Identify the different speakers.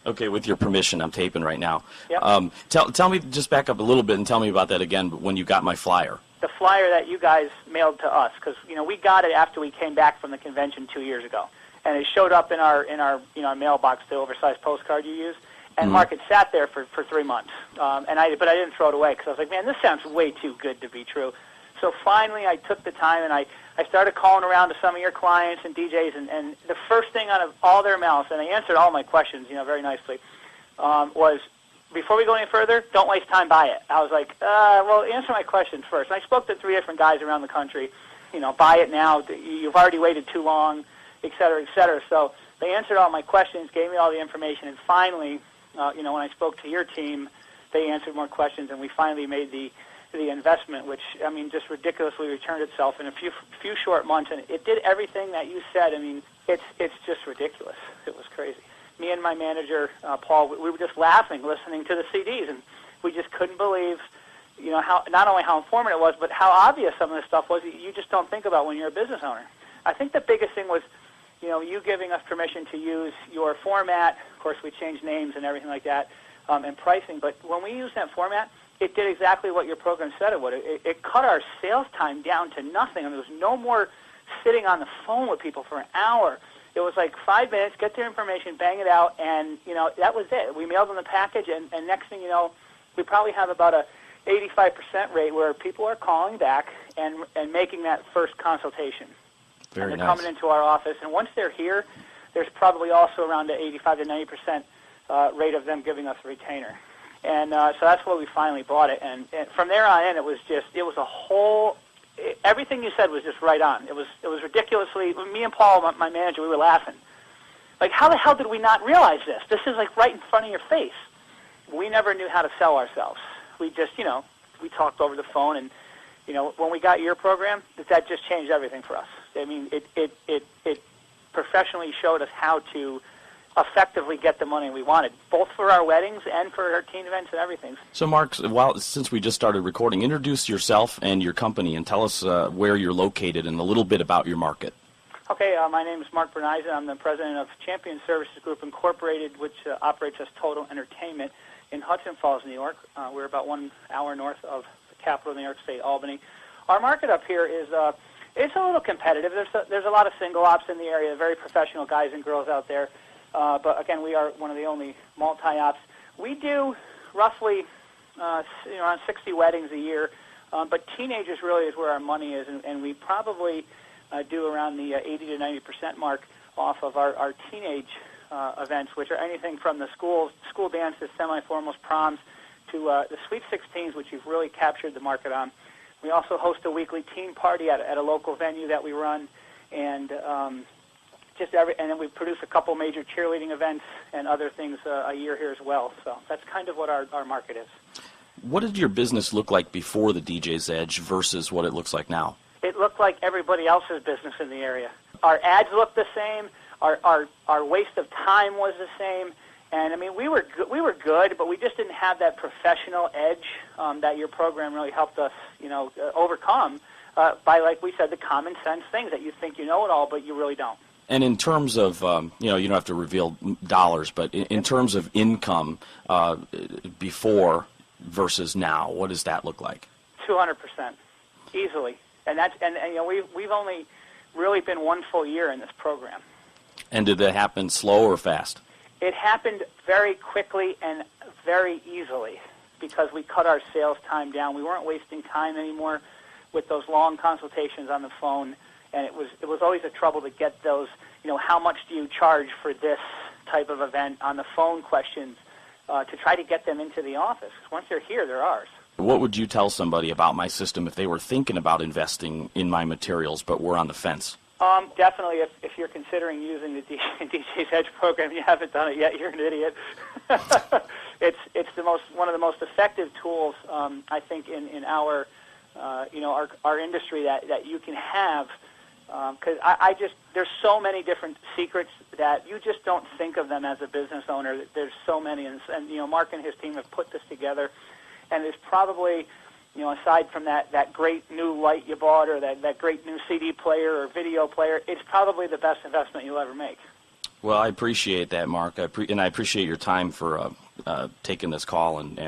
Speaker 1: Okay, with your permission, I'm taping right now.
Speaker 2: Yep.
Speaker 1: Tell me, just back up a little bit and tell me about that again when you got my flyer.
Speaker 2: The flyer that you guys mailed to us, because we got it after we came back from the convention 2 years ago, and it showed up in our mailbox, the oversized postcard you use. And Mark had sat there for 3 months, but I didn't throw it away because I was like, man, this sounds way too good to be true. So finally, I took the time and I started calling around to some of your clients and DJs, and the first thing out of all their mouths, and they answered all my questions, very nicely, was, before we go any further, don't waste time, buy it. I was like, well, answer my questions first. And I spoke to 3 different guys around the country, buy it now, you've already waited too long, et cetera, et cetera. So they answered all my questions, gave me all the information, and finally, when I spoke to your team, they answered more questions, and we finally made the investment, which, just ridiculously returned itself in a few short months, and it did everything that you said. It's just ridiculous. It was crazy. Me and my manager, Paul, we were just laughing, listening to the CDs, and we just couldn't believe, how not only how informative it was, but how obvious some of this stuff was. You just don't think about when you're a business owner. I think the biggest thing was, you giving us permission to use your format. Of course, we changed names and everything like that, and pricing. But when we used that format, it did exactly what your program said it would. It cut our sales time down to nothing. There was no more sitting on the phone with people for an hour. It was like 5 minutes, get their information, bang it out, and that was it. We mailed them the package, and next thing you know, we probably have about a 85% rate where people are calling back and making that first consultation.
Speaker 1: Very
Speaker 2: and they're
Speaker 1: nice.
Speaker 2: coming into our office, and once they're here, there's probably also around an 85 to 90% rate of them giving us a retainer. And so that's why we finally bought it. And from there on in, it was a whole, everything you said was just right on. It was ridiculously, me and Paul, my manager, we were laughing. Like, how the hell did we not realize this? This is like right in front of your face. We never knew how to sell ourselves. We just, we talked over the phone, and, when we got your program, that just changed everything for us. It professionally showed us how to effectively get the money we wanted, both for our weddings and for our teen events and everything.
Speaker 1: So, Mark, since we just started recording, introduce yourself and your company and tell us where you're located and a little bit about your market.
Speaker 2: Okay, my name is Mark Berniza. I'm the president of Champion Services Group Incorporated, which operates as Total Entertainment in Hudson Falls, New York. We're about 1 hour north of the capital of New York State, Albany. Our market up here is it's a little competitive. There's a lot of single ops in the area, very professional guys and girls out there. But again, we are one of the only multi-ops. We do roughly around 60 weddings a year, but teenagers really is where our money is, and we probably do around the 80 to 90% mark off of our teenage events, which are anything from the school dances, semi-formals, proms, to the Sweet 16s, which you've really captured the market on. We also host a weekly teen party at a local venue that we run, and and then we produce a couple major cheerleading events and other things a year here as well. So that's kind of what our market is.
Speaker 1: What did your business look like before the DJ's Edge versus what it looks like now?
Speaker 2: It looked like everybody else's business in the area. Our ads looked the same. Our waste of time was the same. And we were good, but we just didn't have that professional edge that your program really helped us, overcome by, like we said, the common sense things that you think you know it all, but you really don't. And
Speaker 1: in terms of, you don't have to reveal dollars, but in terms of income before versus now, what does that look like?
Speaker 2: 200%, easily. And we've only really been 1 full year in this program.
Speaker 1: And did that happen slow or fast?
Speaker 2: It happened very quickly and very easily because we cut our sales time down. We weren't wasting time anymore with those long consultations on the phone, and it was always a trouble to get those, how much do you charge for this type of event on the phone questions to try to get them into the office. Once they're here, they're ours.
Speaker 1: What would you tell somebody about my system if they were thinking about investing in my materials but were on the fence?
Speaker 2: Definitely, if you're considering using the DJ's Edge program, you haven't done it yet, you're an idiot. It's one of the most effective tools, I think, in our our industry that you can have. Because there's so many different secrets that you just don't think of them as a business owner. There's so many, and Mark and his team have put this together, and there's probably, aside from that great new light you bought or that great new CD player or video player, it's probably the best investment you'll ever make.
Speaker 1: Well, I appreciate that, Mark. And I appreciate your time for taking this call and